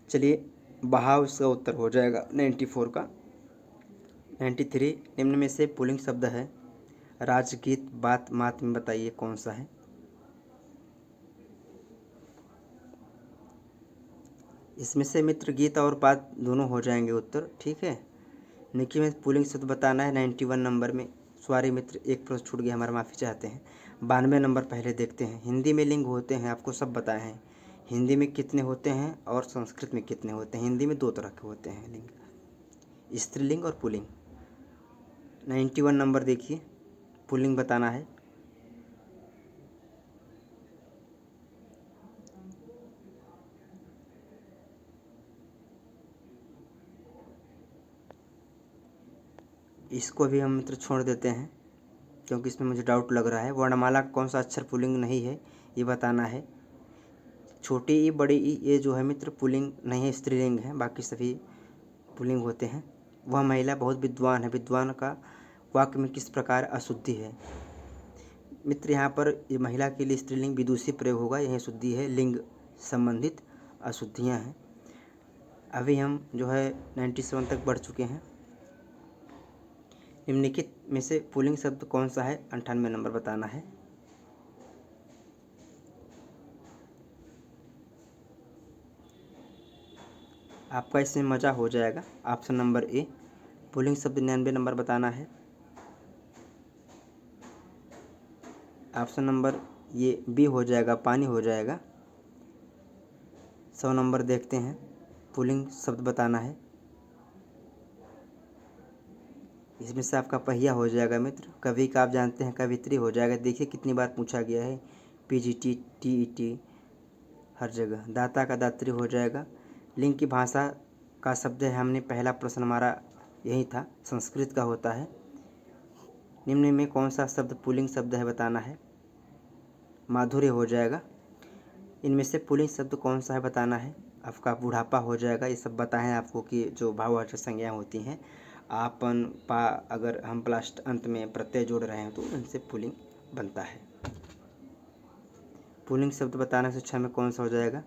चलिए, बहाव इसका उत्तर हो जाएगा 94 का। 93 निम्न में से पुल्लिंग शब्द है, राजगीत बात मात में बताइए कौन सा है। इसमें से मित्र गीत और बात दोनों हो जाएंगे उत्तर, ठीक है। निकी में पुल्लिंग शब्द बताना है 91 नंबर में। सॉरी मित्र, एक प्रश्न छूट गया हमारा, माफ़ी चाहते हैं। 92 नंबर पहले देखते हैं। हिंदी में लिंग होते हैं, आपको सब बताए हैं। हिंदी में कितने होते हैं और संस्कृत में कितने होते हैं। हिंदी में 2 तरह के होते हैं लिंग, स्त्रीलिंग और पुल्लिंग। 91 नंबर देखिए, पुल्लिंग बताना है। इसको भी हम मित्र छोड़ देते हैं क्योंकि इसमें मुझे डाउट लग रहा है। वर्णमाला कौन सा अक्षर पुल्लिंग नहीं है ये बताना है। छोटी ई बड़ी ई ये जो है मित्र पुल्लिंग नहीं है, स्त्रीलिंग है। बाकी सभी पुल्लिंग होते हैं। वह महिला बहुत विद्वान है, विद्वान का वाक्य में किस प्रकार अशुद्धि है। मित्र यहाँ पर ये महिला के लिए स्त्रीलिंग विदुषी प्रयोग होगा, यही शुद्धि है, लिंग संबंधित अशुद्धियाँ हैं। अभी हम जो है 97 तक बढ़ चुके हैं। निम्नलिखित में से पुल्लिंग शब्द कौन सा है, 98 नंबर बताना है। आपका इसमें मज़ा हो जाएगा। ऑप्शन नंबर ए पुल्लिंग शब्द 99 नंबर बताना है। ऑप्शन नंबर ये बी हो जाएगा, पानी हो जाएगा। 100 नंबर देखते हैं, पुल्लिंग शब्द बताना है। इसमें से आपका पहिया हो जाएगा मित्र। कवि का आप जानते हैं, कवित्री हो जाएगा। देखिए कितनी बार पूछा गया है, पीजीटी टीईटी हर जगह। दाता का दात्री हो जाएगा। लिंग की भाषा का शब्द है, हमने पहला प्रश्न हमारा यही था, संस्कृत का होता है। निम्न में कौन सा शब्द पुल्लिंग शब्द है बताना है। माधुर्य हो जाएगा। इनमें से पुल्लिंग शब्द कौन सा है बताना है। आपका बुढ़ापा हो जाएगा। ये सब बताएं आपको कि जो भाववाचक संज्ञाएं होती हैं, आपन पा, अगर हम प्लास्ट अंत में प्रत्यय जोड़ रहे हैं तो उनसे पुल्लिंग बनता है। पुल्लिंग शब्द बताने से 6 में कौन सा हो जाएगा।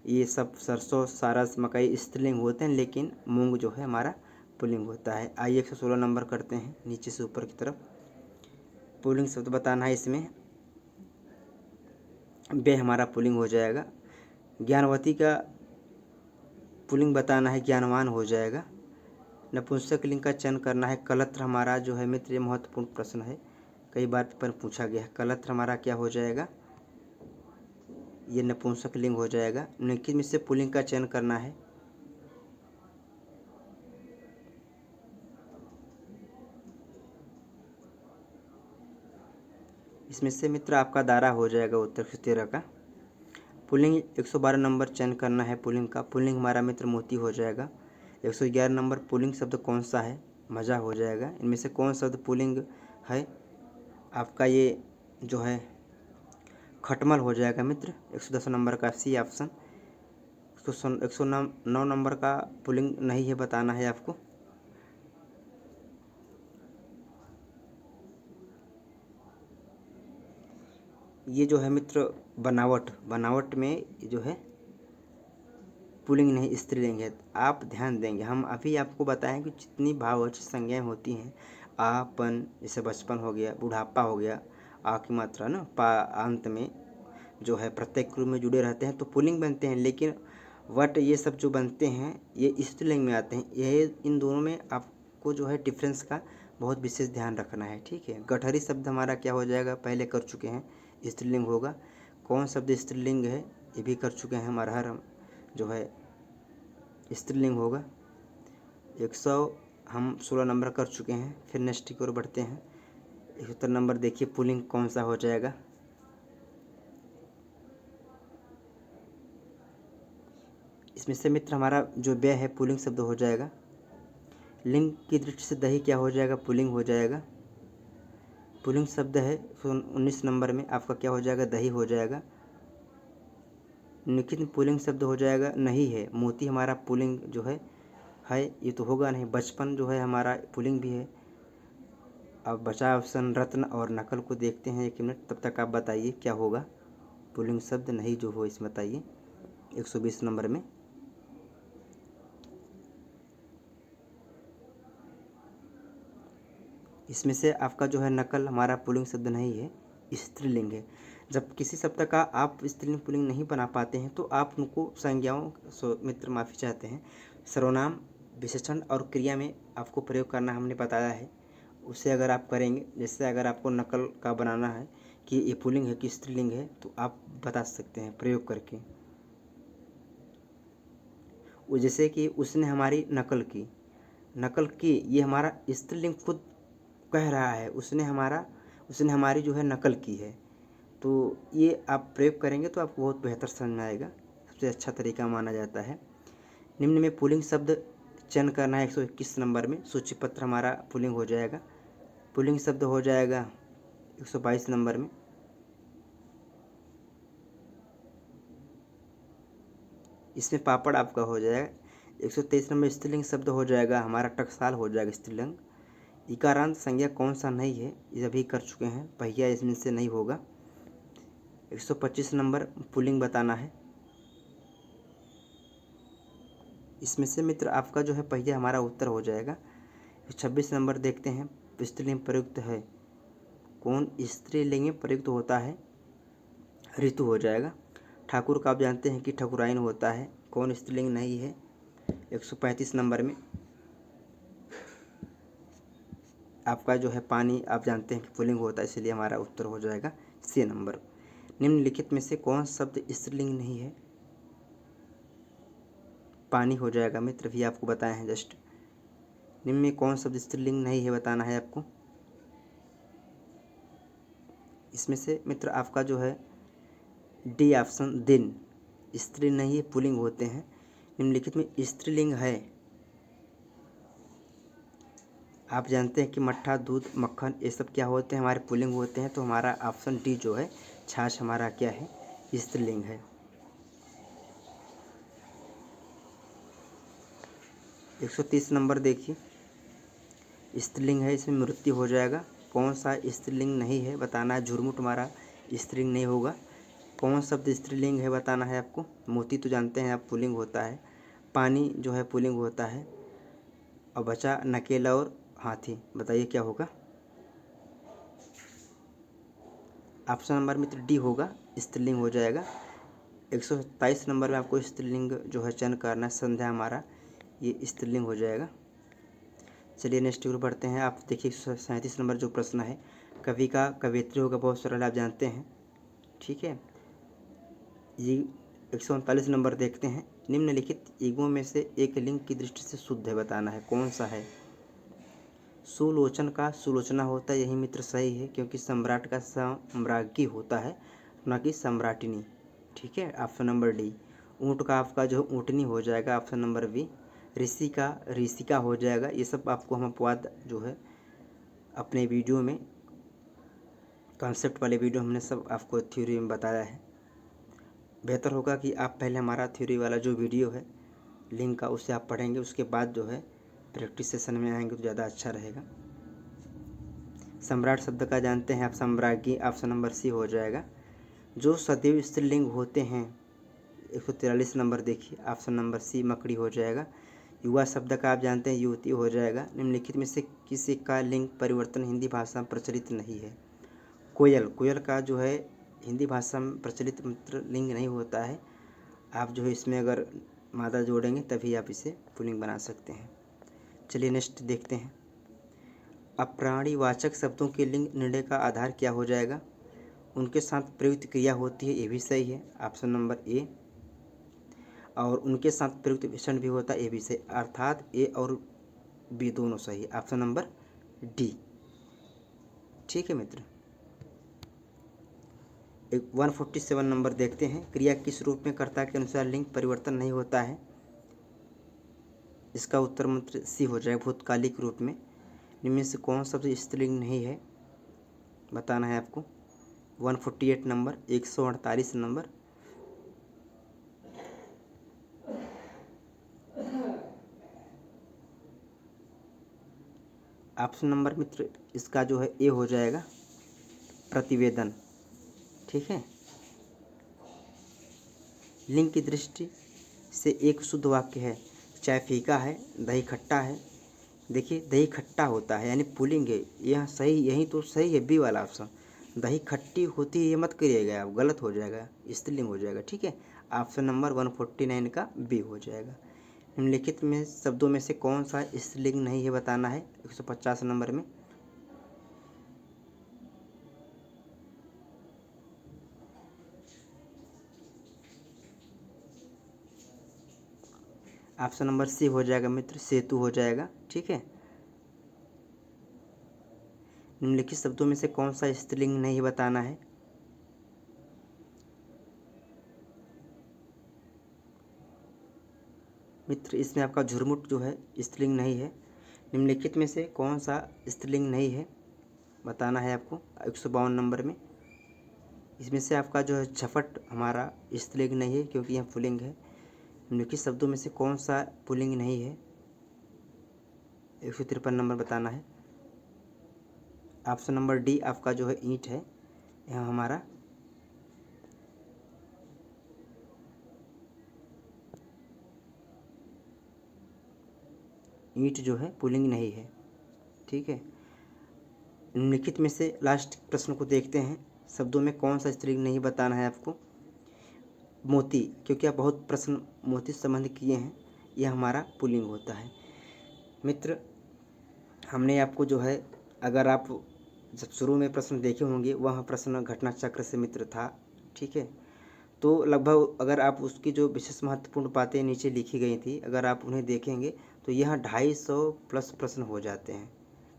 ये सब सरसों सारस मकई स्त्रीलिंग होते हैं, लेकिन मूंग जो है हमारा पुल्लिंग होता है। आइए 116 नंबर करते हैं, नीचे से ऊपर की तरफ। पुल्लिंग शब्द बताना है, इसमें बे हमारा पुल्लिंग हो जाएगा। ज्ञानवती का पुल्लिंग बताना है, ज्ञानवान हो जाएगा। नपुंसक लिंग का चयन करना है। कलत्र हमारा जो है मित्र, ये महत्वपूर्ण प्रश्न है, कई बार पेपर में पूछा गया है। कलत्र हमारा क्या हो जाएगा, ये नपुंसक लिंग हो जाएगा। निम्नलिखित में से पुल्लिंग का चयन करना है। इसमें से मित्र आपका दारा हो जाएगा उत्तर 113 का। पुल्लिंग 112 नंबर चयन करना है पुल्लिंग का। पुल्लिंग हमारा मित्र मोती हो जाएगा। 111 नंबर पुल्लिंग शब्द कौन सा है, मजा हो जाएगा। इनमें से कौन शब्द पुल्लिंग है, आपका ये जो है खटमल हो जाएगा मित्र। 110 नंबर का सी ऑप्शन। 109 नंबर का पुल्लिंग नहीं है बताना है आपको। ये जो है मित्र बनावट में जो है पुल्लिंग नहीं स्त्रीलिंग है। आप ध्यान देंगे, हम अभी आपको बताएं कि जितनी भाववाचक संज्ञाएं होती हैं, आपन जैसे बचपन हो गया, बुढ़ापा हो गया, आ की मात्रा ना पा अंत में जो है प्रत्येक रूप में जुड़े रहते हैं तो पुल्लिंग बनते हैं। लेकिन वट ये सब जो बनते हैं ये स्त्रीलिंग में आते हैं। ये इन दोनों में आपको जो है डिफरेंस का बहुत विशेष ध्यान रखना है, ठीक है। गठरी शब्द हमारा क्या हो जाएगा, पहले कर चुके हैं, स्त्रीलिंग होगा। कौन शब्द स्त्रीलिंग है ये भी कर चुके हैं। अरहर जो है स्त्रीलिंग होगा। 100 हम 16 नंबर कर चुके हैं। फिर नेक्स्ट की ओर बढ़ते हैं। 71 नंबर देखिए, पुल्लिंग कौन सा हो जाएगा। इसमें से मित्र हमारा जो व्यय है पुल्लिंग शब्द हो जाएगा। लिंग की दृष्टि से दही क्या हो जाएगा, पुल्लिंग हो जाएगा। पुल्लिंग शब्द है 19 नंबर में आपका क्या हो जाएगा, दही हो जाएगा। निम्नलिखित में पुल्लिंग शब्द हो जाएगा नहीं है। मोती हमारा पुल्लिंग जो है ये तो होगा नहीं। बचपन जो है हमारा पुल्लिंग भी है। अब बचा ऑप्शन रत्न और नकल को देखते हैं 1 मिनट, तब तक आप बताइए क्या होगा। पुल्लिंग शब्द नहीं जो हो इसमें बताइए 120 नंबर में। इसमें से आपका जो है नकल हमारा पुल्लिंग शब्द नहीं है, स्त्रीलिंग है। जब किसी शब्द का आप स्त्रीलिंग पुल्लिंग नहीं बना पाते हैं तो आप उनको संज्ञाओं मित्र माफ़ी चाहते हैं, सर्वनाम विशेषण और क्रिया में आपको प्रयोग करना हमने बताया है। उसे अगर आप करेंगे, जैसे अगर आपको नकल का बनाना है कि ये पुल्लिंग है कि स्त्रीलिंग है, तो आप बता सकते हैं प्रयोग करके। वो जैसे कि उसने हमारी नकल की, ये हमारा स्त्रीलिंग खुद कह रहा है, उसने हमारी जो है नकल की है। तो ये आप प्रयोग करेंगे तो आपको बहुत बेहतर समझ में आएगा, सबसे अच्छा तरीका माना जाता है। निम्न में पुल्लिंग शब्द चयन करना है 121 नंबर में। सूचीपत्र हमारा पुल्लिंग हो जाएगा। पुल्लिंग शब्द हो जाएगा 122 नंबर में। इसमें पापड़ आपका हो जाएगा। 123 नंबर स्त्रीलिंग शब्द हो जाएगा हमारा टकसाल हो जाएगा स्त्रीलिंग। इकारांत संज्ञा कौन सा नहीं है, ये अभी कर चुके हैं, पहिया इसमें से नहीं होगा। 125 नंबर पुल्लिंग बताना है। इसमें से मित्र आपका जो है पहिया हमारा उत्तर हो जाएगा। 26 नंबर देखते हैं, स्त्रीलिंग प्रयुक्त है कौन, स्त्रीलिंग में प्रयुक्त होता है ऋतु हो जाएगा। ठाकुर का आप जानते हैं कि ठकुराइन होता है, कौन स्त्रीलिंग नहीं है। 135 नंबर में आपका जो है पानी आप जानते हैं कि पुल्लिंग होता है, इसलिए हमारा उत्तर हो जाएगा C नंबर। निम्नलिखित में से कौन शब्द स्त्रीलिंग नहीं है, पानी हो जाएगा मित्र, भी आपको बताए हैं जस्ट। निम्न में कौन शब्द स्त्रीलिंग नहीं है बताना है आपको। इसमें से मित्र आपका जो है डी ऑप्शन दिन, स्त्री नहीं है पुल्लिंग होते हैं। निम्नलिखित में स्त्रीलिंग है, आप जानते हैं कि मट्ठा, दूध, मक्खन ये सब क्या होते हैं, हमारे पुल्लिंग होते हैं। तो हमारा ऑप्शन डी जो है छाछ हमारा क्या है, स्त्रीलिंग है। 130 नंबर देखिए, स्त्रीलिंग है, इसमें मृत्यु हो जाएगा। कौन सा स्त्रीलिंग नहीं है बताना है। झुरमुट हमारा स्त्रीलिंग नहीं होगा। कौन शब्द स्त्रीलिंग है बताना है आपको। मोती तो जानते हैं आप पुल्लिंग होता है। पानी जो है पुल्लिंग होता है। और बचा नकेला और हाथी, बताइए क्या होगा। ऑप्शन नंबर मित्र डी होगा, स्त्रीलिंग हो जाएगा। 127 नंबर में आपको स्त्रीलिंग जो है चयन करना है। संध्या हमारा ये स्त्रीलिंग हो जाएगा। चलिए नेक्स्ट की ओर बढ़ते हैं। आप देखिए 137 नंबर जो प्रश्न है, कवि का कवियत्री होगा, बहुत सरल आप जानते हैं, ठीक है। ये 139 नंबर देखते हैं। निम्नलिखित युगों में से एक लिंग की दृष्टि से शुद्ध है बताना है, कौन सा है। सुलोचन का सुलोचना होता है, यही मित्र सही है, क्योंकि सम्राट का सम्राज्ञी होता है, न कि सम्राटिनी, ठीक है। Option number D. ऊँट का आपका जो ऊँटनी हो जाएगा, ऑप्शन नंबर बी। ऋषि का ऋषिका हो जाएगा। ये सब आपको हम अपवाद जो है अपने वीडियो में, कॉन्सेप्ट वाले वीडियो हमने सब आपको थ्योरी में बताया है। बेहतर होगा कि आप पहले हमारा थ्योरी वाला जो वीडियो है लिंक का, उसे आप पढ़ेंगे, उसके बाद जो है प्रैक्टिस सेशन में आएंगे तो ज़्यादा अच्छा रहेगा। सम्राट शब्द का जानते हैं आप, सम्राज्ञी, ऑप्शन नंबर सी हो जाएगा। जो सदैव स्त्रीलिंग होते हैं 143 नंबर देखिए, ऑप्शन नंबर सी मकड़ी हो जाएगा। युवा शब्द का आप जानते हैं युवती हो जाएगा। निम्नलिखित में से किसी का लिंग परिवर्तन हिंदी भाषा में प्रचलित नहीं है। कोयल का जो है हिंदी भाषा में प्रचलित मित्र लिंग नहीं होता है। आप जो है इसमें अगर मादा जोड़ेंगे तभी आप इसे पुल्लिंग बना सकते हैं। चलिए नेक्स्ट देखते हैं। अप्राणीवाचक शब्दों के लिंग निर्णय का आधार क्या हो जाएगा। उनके साथ प्रयुक्त क्रिया होती है, ये भी सही है, ऑप्शन नंबर ए। और उनके साथ प्रयुक्त विशेषण भी होता है, ये भी सही, अर्थात ए और बी दोनों सही, ऑप्शन नंबर डी, ठीक है मित्र। 147 नंबर देखते हैं। क्रिया किस रूप में कर्ता के अनुसार लिंग परिवर्तन नहीं होता है। इसका उत्तर मित्र सी हो जाएगा, भूतकालिक रूप में। निम्न से कौन शब्द स्त्रीलिंग नहीं है। बताना है आपको। 148 नंबर, 148 नंबर। ऑप्शन नंबर मित्र इसका जो है ए हो जाएगा, प्रतिवेदन। ठीक है। लिंग की दृष्टि से एक शुद्ध वाक्य है, चाय फीका है, दही खट्टा है। देखिए दही खट्टा होता है यानी पुल्लिंग है, यह सही, यही तो सही है, बी वाला ऑप्शन। दही खट्टी होती है ये मत करिएगा आप, गलत हो जाएगा, स्त्रीलिंग हो जाएगा। ठीक है। ऑप्शन नंबर 149 का बी हो जाएगा। निम्नलिखित में शब्दों में से कौन सा स्त्रीलिंग नहीं है बताना है 150 नंबर में। ऑप्शन नंबर सी हो जाएगा मित्र, सेतु हो जाएगा। ठीक है। निम्नलिखित शब्दों में से कौन सा स्त्रीलिंग नहीं बताना है। मित्र इसमें आपका झुरमुट जो है स्त्रीलिंग नहीं है। निम्नलिखित में से कौन सा स्त्रीलिंग नहीं है बताना है आपको 152 नंबर में। इसमें से आपका जो है झपट हमारा स्त्रीलिंग नहीं है क्योंकि यह पुल्लिंग है। निम्नलिखित शब्दों में से कौन सा पुल्लिंग नहीं है 153 नंबर बताना है। ऑप्शन नंबर डी आपका जो है ईंट है, यह हमारा ईंट जो है पुल्लिंग नहीं है। ठीक है। निम्नलिखित में से लास्ट प्रश्न को देखते हैं, शब्दों में कौन सा स्त्रीलिंग नहीं बताना है आपको। मोती, क्योंकि आप बहुत प्रश्न मोती से संबंध किए हैं, यह हमारा पुल्लिंग होता है। मित्र हमने आपको जो है, अगर आप जब शुरू में प्रश्न देखे होंगे वह प्रश्न घटना चक्र से मित्र था। ठीक है। तो लगभग अगर आप उसकी जो विशेष महत्वपूर्ण बातें नीचे लिखी गई थी अगर आप उन्हें देखेंगे तो यह 250 प्लस प्रश्न हो जाते हैं,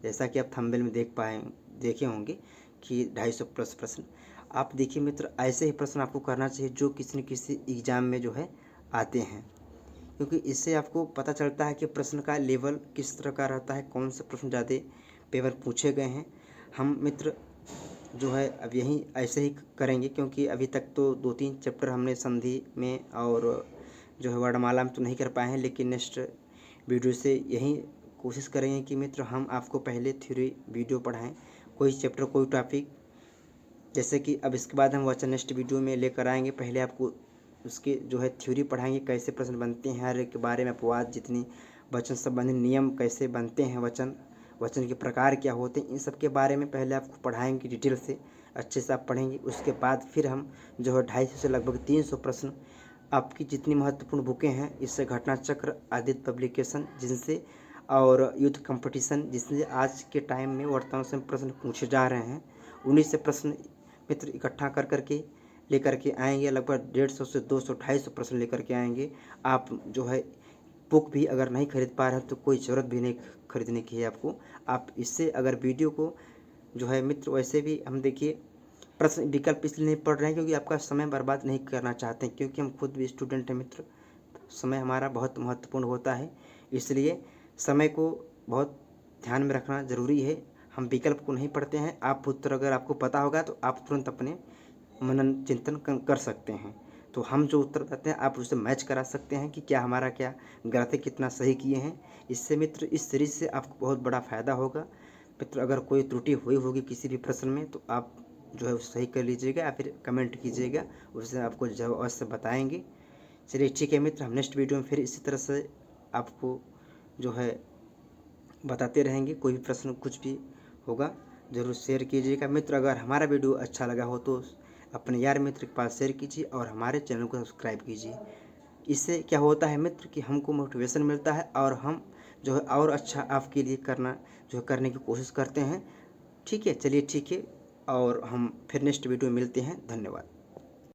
जैसा कि आप थंबनेल में देखे होंगे कि 250 प्लस प्रश्न। आप देखिए मित्र ऐसे ही प्रश्न आपको करना चाहिए जो किसी न किसी एग्ज़ाम में जो है आते हैं, क्योंकि इससे आपको पता चलता है कि प्रश्न का लेवल किस तरह का रहता है, कौन से प्रश्न ज़्यादा पेपर पूछे गए हैं। हम मित्र जो है अब यहीं ऐसे ही करेंगे, क्योंकि अभी तक तो 2-3 चैप्टर हमने संधि में और जो है वर्णमाला में तो नहीं कर पाए हैं, लेकिन नेक्स्ट वीडियो से यही कोशिश करेंगे कि मित्र हम आपको पहले थ्योरी वीडियो पढ़ाएं, कोई चैप्टर कोई टॉपिक, जैसे कि अब इसके बाद हम वचन नेक्स्ट वीडियो में लेकर आएंगे। पहले आपको उसके जो है थ्योरी पढ़ाएंगे, कैसे प्रश्न बनते हैं, हर एक के बारे में अपवाद जितनी वचन संबंधी नियम कैसे बनते हैं, वचन के प्रकार क्या होते हैं, इन सब के बारे में पहले आपको पढ़ाएंगे डिटेल से, अच्छे से आप पढ़ेंगे। उसके बाद फिर हम जो है 250 से लगभग 300 प्रश्न आपकी जितनी महत्वपूर्ण बुकें हैं, इससे घटना चक्र, आदित्य पब्लिकेशन जिनसे, और यूथ कंपटीशन जिससे आज के टाइम में वर्तमान से प्रश्न पूछे जा रहे हैं, उन्हीं से प्रश्न मित्र इकट्ठा कर करके लेकर के आएंगे। लगभग 150 से 200 250 प्रश्न लेकर के आएंगे। आप जो है बुक भी अगर नहीं खरीद पा रहे हैं तो कोई ज़रूरत भी नहीं खरीदने की है आपको। आप इससे अगर वीडियो को जो है मित्र, वैसे भी हम देखिए प्रश्न विकल्प इसलिए नहीं पढ़ रहे हैं क्योंकि आपका समय बर्बाद नहीं करना चाहते हैं, क्योंकि हम खुद भी स्टूडेंट हैं मित्र, समय हमारा बहुत महत्वपूर्ण होता है, इसलिए समय को बहुत ध्यान में रखना ज़रूरी है। हम विकल्प को नहीं पढ़ते हैं। आप उत्तर अगर आपको पता होगा तो आप तुरंत अपने मनन चिंतन कर सकते हैं। तो हम जो उत्तर देते हैं आप उससे मैच करा सकते हैं कि क्या हमारा क्या गलत है, कितना सही किए हैं। इससे मित्र इस सीरीज से आपको बहुत बड़ा फ़ायदा होगा। मित्र अगर कोई त्रुटि हुई होगी किसी भी प्रश्न में तो आप जो है उसे सही कर लीजिएगा या फिर कमेंट कीजिएगा, उससे आपको जवाब अवश्य बताएंगे। चलिए ठीक है मित्र, हम नेक्स्ट वीडियो में फिर इसी तरह से आपको जो है बताते रहेंगे। कोई भी प्रश्न कुछ भी होगा ज़रूर शेयर कीजिएगा। मित्र अगर हमारा वीडियो अच्छा लगा हो तो अपने यार मित्र के पास शेयर कीजिए और हमारे चैनल को सब्सक्राइब कीजिए। इससे क्या होता है मित्र कि हमको मोटिवेशन मिलता है और हम जो है और अच्छा आपके लिए करने की कोशिश करते हैं। ठीक है, चलिए ठीक है, और हम फिर नेक्स्ट वीडियो में मिलते हैं। धन्यवाद।